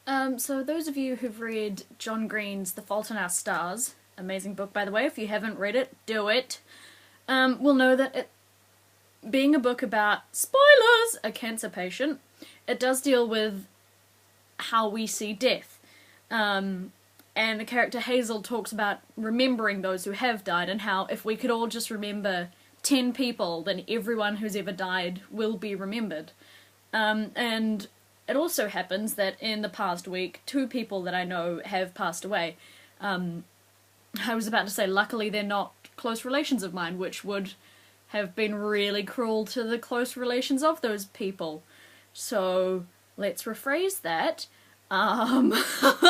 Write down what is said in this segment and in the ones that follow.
So those of you who've read John Green's The Fault in Our Stars, amazing book by the way, if you haven't read it, do it, will know that it, being a book about, spoilers, a cancer patient, it does deal with how we see death. And the character Hazel talks about remembering those who have died and how if we could all just remember 10 people, then everyone who's ever died will be remembered. And it also happens that in the past week, 2 people that I know have passed away. I was about to say, luckily they're not close relations of mine, which would have been really cruel to the close relations of those people. So, let's rephrase that. Wow,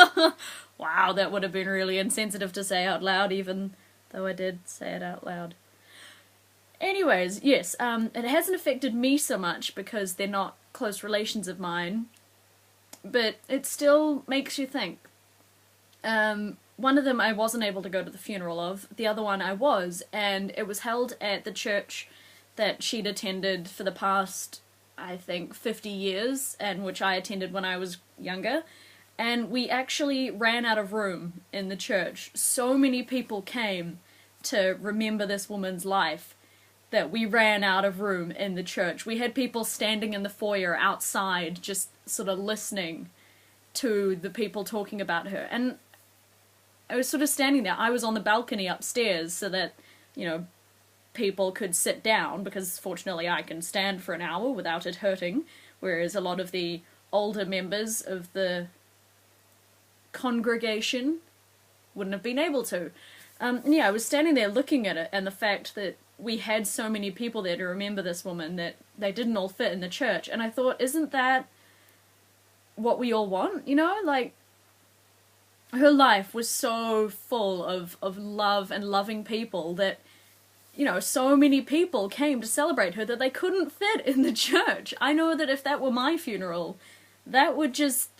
that would have been really insensitive to say out loud, even though I did say it out loud. Anyways, yes, it hasn't affected me so much because they're not close relations of mine, but it still makes you think. One of them I wasn't able to go to the funeral of, the other one I was, and it was held at the church that she'd attended for the past, I think, 50 years, and which I attended when I was younger, and we actually ran out of room in the church. So many people came to remember this woman's life that we ran out of room in the church. We had people standing in the foyer outside just sort of listening to the people talking about her. And I was sort of standing there. I was on the balcony upstairs so that, you know, people could sit down, because fortunately I can stand for an hour without it hurting, whereas a lot of the older members of the congregation wouldn't have been able to. And yeah, I was standing there looking at it, and the fact that we had so many people there to remember this woman that they didn't all fit in the church, and I thought, isn't that what we all want, you know? Like, her life was so full of love and loving people that, you know, so many people came to celebrate her that they couldn't fit in the church. I know that if that were my funeral, that would just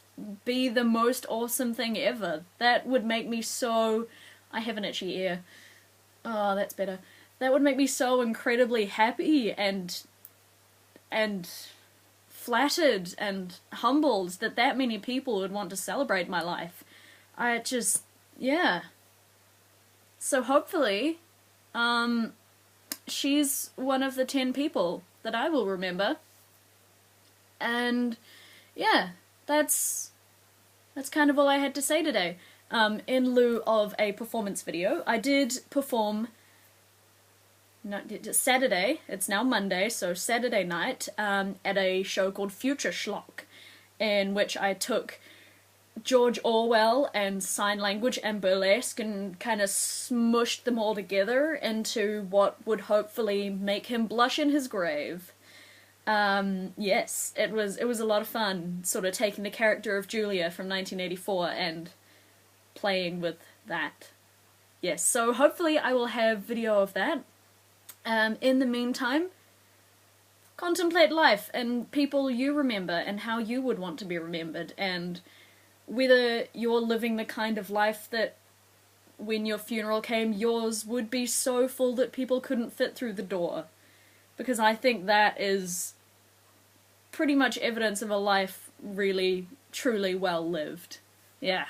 be the most awesome thing ever. That would make me so... I have an itchy ear. Oh, that's better. That would make me so incredibly happy and flattered and humbled that many people would want to celebrate my life. I just, yeah. So hopefully, she's one of the 10 people that I will remember. And yeah, that's kind of all I had to say today. In lieu of a performance video, I did perform Saturday, it's now Monday, so Saturday night, at a show called Future Schlock, in which I took George Orwell and sign language and burlesque and kind of smushed them all together into what would hopefully make him blush in his grave. Yes, it was a lot of fun, sort of taking the character of Julia from 1984 and playing with that. Yes, so hopefully I will have video of that. In the meantime, contemplate life and people you remember and how you would want to be remembered, and whether you're living the kind of life that when your funeral came, yours would be so full that people couldn't fit through the door. Because I think that is pretty much evidence of a life really, truly well lived. Yeah.